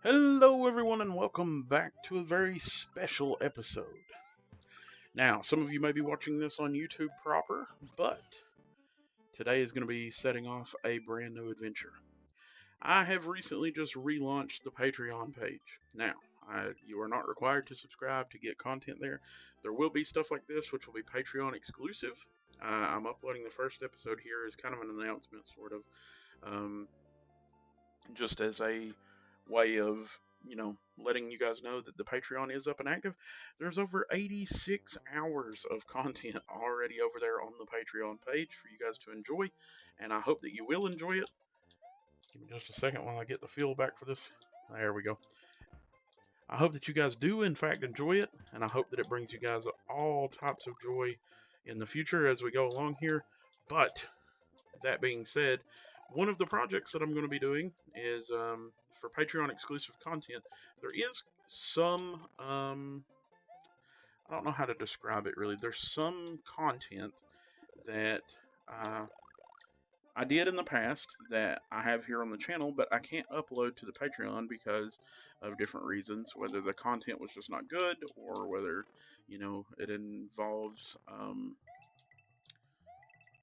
Hello, everyone, and welcome back to a very special episode. Now, some of you may be watching this on YouTube proper, but today is going to be setting off a brand new adventure. I have recently just relaunched the Patreon page. Now, you are not required to subscribe to get content there. There will be stuff like this, which will be Patreon exclusive. I'm uploading the first episode here as kind of an announcement, sort of. Um, just as a way of letting you guys know that the Patreon is up and active. There's over 86 hours of content already over there on the Patreon page for you guys to enjoy, and I hope that you will enjoy it. Give me just a second while I get the feel back for this. There we go. I hope that you guys do in fact enjoy it, and I hope that it brings you guys all types of joy in the future as we go along here. But that being said, one of the projects that I'm going to be doing is for Patreon exclusive content. There is some, I don't know how to describe it really. There's some content that uh, I did in the past that I have here on the channel, but I can't upload to the Patreon because of different reasons. Whether the content was just not good, or whether it involves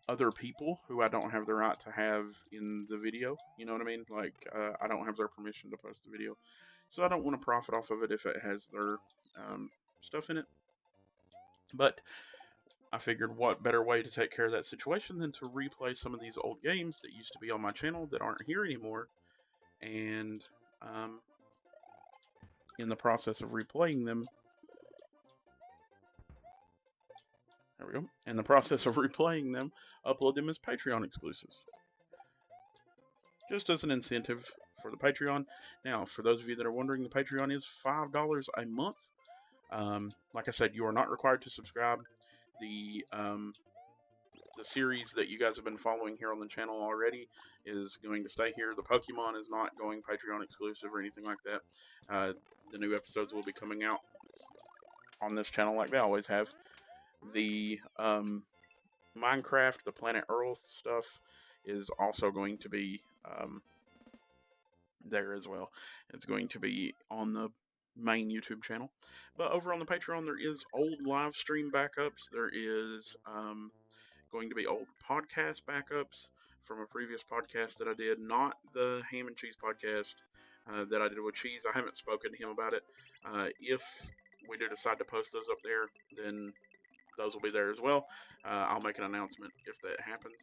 other people who I don't have the right to have in the video. You know what I mean? Like, I don't have their permission to post the video. So I don't want to profit off of it if it has their stuff in it. But I figured what better way to take care of that situation than to replay some of these old games that used to be on my channel that aren't here anymore. And um, in the process of replaying them, there we go. In the process of replaying them, upload them as Patreon exclusives. Just as an incentive for the Patreon. Now, for those of you that are wondering, the Patreon is $5 a month. Like I said, you are not required to subscribe. The series that you guys have been following here on the channel already is going to stay here. The Pokemon is not going Patreon exclusive or anything like that. The new episodes will be coming out on this channel like they always have. The Minecraft, the Planet Earth stuff is also going to be there as well. It's going to be on the main YouTube channel. But over on the Patreon, there is old live stream backups. There is going to be old podcast backups from a previous podcast that I did, not the Ham and Cheese podcast that I did with Cheese. I haven't spoken to him about it. If we do decide to post those up there, then those will be there as well. I'll make an announcement if that happens.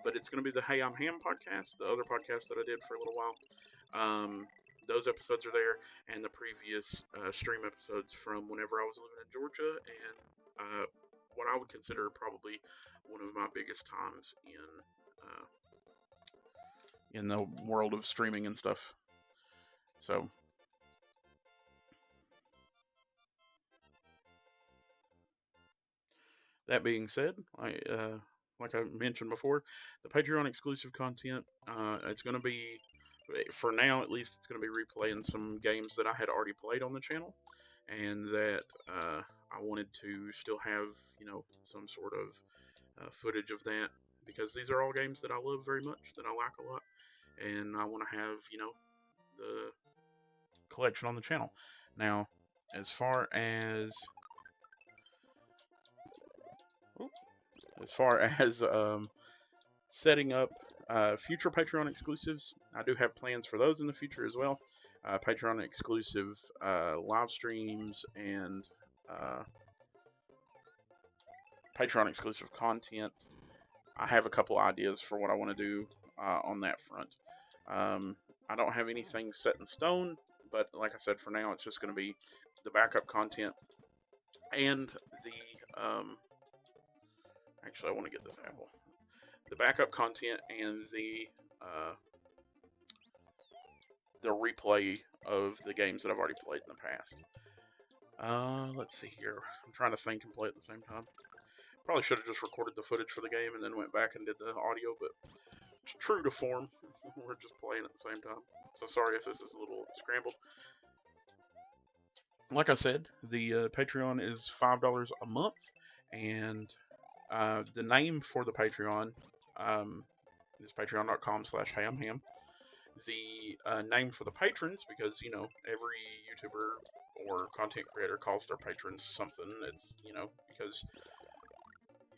But it's going to be the Hey I'm Ham podcast, the other podcast that I did for a little while. Those episodes are there, and the previous stream episodes from whenever I was living in Georgia, and what I would consider probably one of my biggest times in the world of streaming and stuff. So, that being said, like I mentioned before, the Patreon exclusive content, it's going to be, for now at least, it's going to be replaying some games that I had already played on the channel, and that I wanted to still have, some sort of footage of that, because these are all games that I love very much, that I like a lot, and I want to have, the collection on the channel. Now, as far as as far as setting up future Patreon exclusives, I do have plans for those in the future as well. Patreon exclusive live streams and Patreon exclusive content. I have a couple ideas for what I want to do on that front. I don't have anything set in stone, but like I said, for now, it's just going to be the backup content and the. Actually, I want to get this apple. The backup content and the replay of the games that I've already played in the past. Let's see here. I'm trying to think and play at the same time. Probably should have just recorded the footage for the game and then went back and did the audio, but it's true to form. We're just playing at the same time. So sorry if this is a little scrambled. Like I said, the Patreon is $5 a month, and the name for the Patreon is patreon.com/hayamham. the name for the patrons, because every YouTuber or content creator calls their patrons something. It's because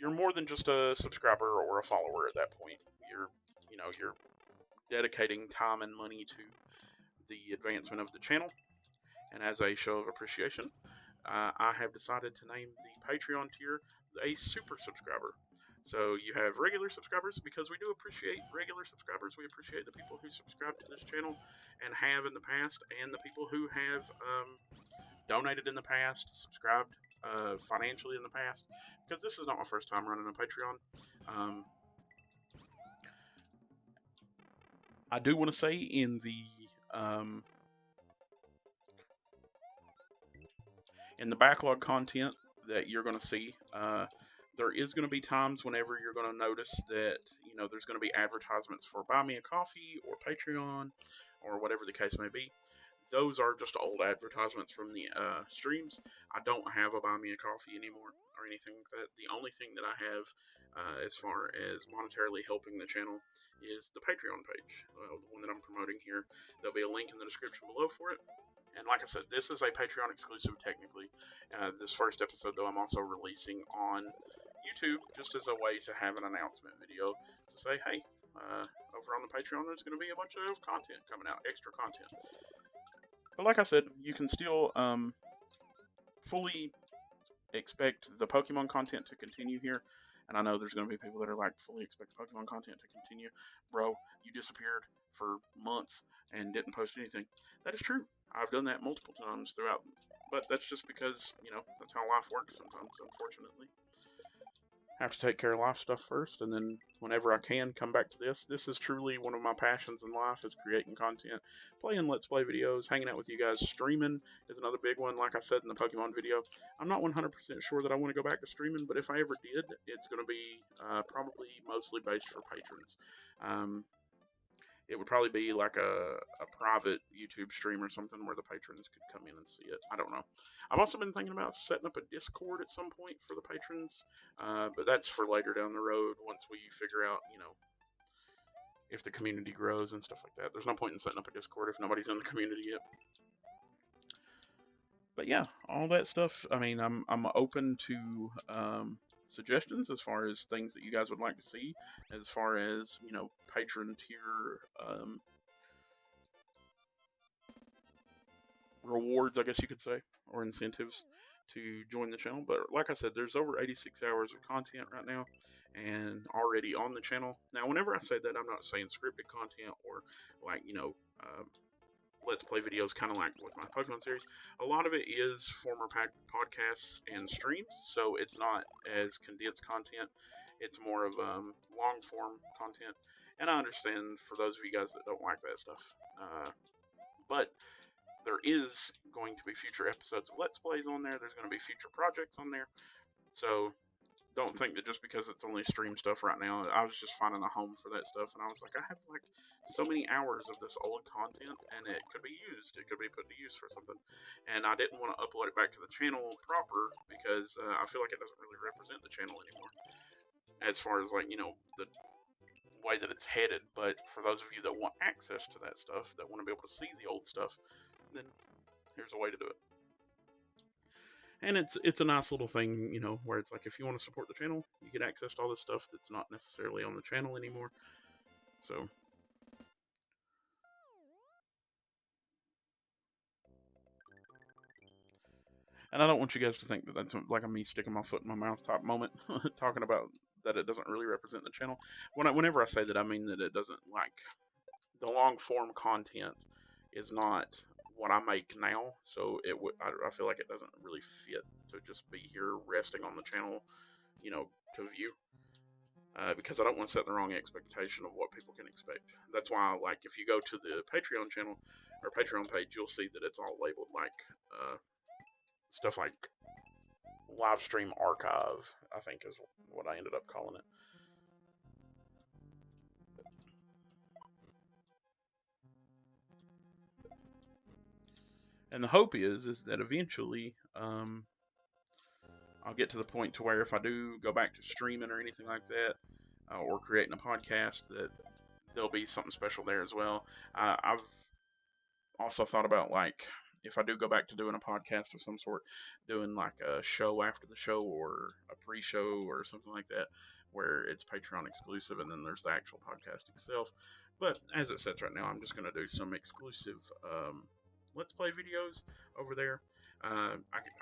you're more than just a subscriber or a follower at that point. You're dedicating time and money to the advancement of the channel, and as a show of appreciation, I have decided to name the Patreon tier a super subscriber. So you have regular subscribers, because we do appreciate regular subscribers. We appreciate the people who subscribe to this channel and have in the past, and the people who have donated in the past, subscribed financially in the past, because this is not my first time running a Patreon. I do want to say um, in the backlog content that you're going to see, there is going to be times whenever you're going to notice that there's going to be advertisements for Buy Me a Coffee or Patreon or whatever the case may be. Those are just old advertisements from the streams. I don't have a Buy Me a Coffee anymore or anything like that. The only thing that I have as far as monetarily helping the channel is the Patreon page, the one that I'm promoting here. There'll be a link in the description below for it. And like I said, this is a Patreon exclusive technically. This first episode, though, I'm also releasing on YouTube just as a way to have an announcement video to say, hey, over on the Patreon, there's going to be a bunch of content coming out, extra content. But like I said, you can still fully expect the Pokemon content to continue here. And I know there's going to be people that are like, fully expect the Pokemon content to continue. Bro, you disappeared for months and didn't post anything. That is true. I've done that multiple times throughout. But that's just because, that's how life works sometimes, unfortunately. I have to take care of life stuff first, and then whenever I can, come back to this. This is truly one of my passions in life, is creating content, playing Let's Play videos, hanging out with you guys. Streaming is another big one, like I said in the Pokemon video. I'm not 100% sure that I want to go back to streaming, but if I ever did, it's going to be probably mostly based for patrons. It would probably be like a private YouTube stream or something where the patrons could come in and see it. I don't know. I've also been thinking about setting up a Discord at some point for the patrons, but that's for later down the road once we figure out, if the community grows and stuff like that. There's no point in setting up a Discord if nobody's in the community yet. But yeah, all that stuff. I mean, I'm open to suggestions as far as things that you guys would like to see, as far as patron tier rewards, I guess you could say, or incentives to join the channel. But like I said, there's over 86 hours of content right now and already on the channel. Now, whenever I say that, I'm not saying scripted content or like, Let's Play videos, kind of like with my Pokemon series. A lot of it is former podcasts and streams, so it's not as condensed content. It's more of long form content. And I understand for those of you guys that don't like that stuff. But there is going to be future episodes of Let's Plays on there. There's going to be future projects on there. So don't think that just because it's only stream stuff right now. I was just finding a home for that stuff, and I was like, I have like so many hours of this old content, and it could be used. It could be put to use for something. And I didn't want to upload it back to the channel proper because I feel like it doesn't really represent the channel anymore, as far as like the way that it's headed. But for those of you that want access to that stuff, that want to be able to see the old stuff, then here's a way to do it. And it's a nice little thing, where it's like if you want to support the channel, you get access to all this stuff that's not necessarily on the channel anymore. So and I don't want you guys to think that that's like a me sticking my foot in my mouth type moment, talking about that it doesn't really represent the channel. Whenever I say that, I mean that it doesn't, like, the long form content is not what I make now, so I feel like it doesn't really fit to just be here resting on the channel, to view. Because I don't want to set the wrong expectation of what people can expect. That's why, like, if you go to the Patreon channel or Patreon page, you'll see that it's all labeled like stuff like live stream archive, I think is what I ended up calling it. And the hope is that eventually I'll get to the point to where if I do go back to streaming or anything like that, or creating a podcast, that there'll be something special there as well. I've also thought about, like, if I do go back to doing a podcast of some sort, doing like a show after the show or a pre-show or something like that, where it's Patreon exclusive and then there's the actual podcast itself. But as it sits right now, I'm just going to do some exclusive Let's Play videos over there. I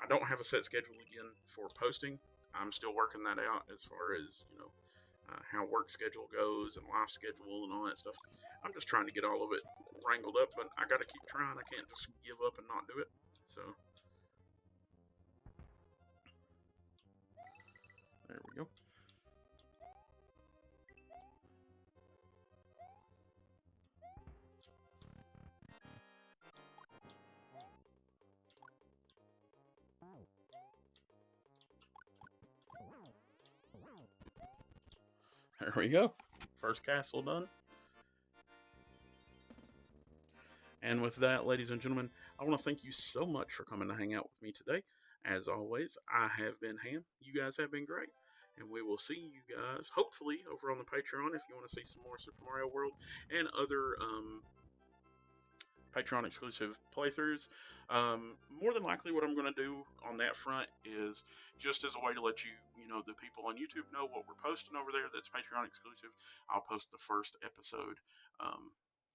don't have a set schedule again for posting. I'm still working that out as far as, how work schedule goes and life schedule and all that stuff. I'm just trying to get all of it wrangled up, but I got to keep trying. I can't just give up and not do it. So there we go. There we go. First castle done. And with that, ladies and gentlemen, I want to thank you so much for coming to hang out with me today. As always, I have been Ham. You guys have been great. And we will see you guys, hopefully, over on the Patreon if you want to see some more Super Mario World and other Patreon exclusive playthroughs. More than likely, what I'm going to do on that front is just as a way to let the people on YouTube know what we're posting over there that's Patreon exclusive. I'll post the first episode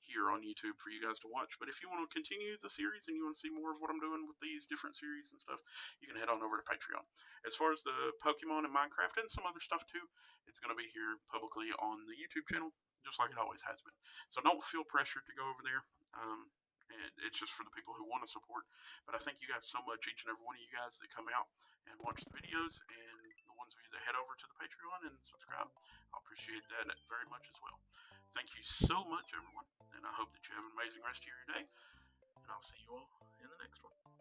here on YouTube for you guys to watch. But if you want to continue the series and you want to see more of what I'm doing with these different series and stuff, you can head on over to Patreon. As far as the Pokemon and Minecraft and some other stuff too, it's going to be here publicly on the YouTube channel, just like it always has been. So don't feel pressured to go over there. And it's just for the people who want to support. But I thank you guys so much, each and every one of you guys that come out and watch the videos, and the ones of you that head over to the Patreon and subscribe. I appreciate that very much as well. Thank you so much, everyone, and I hope that you have an amazing rest of your day, and I'll see you all in the next one.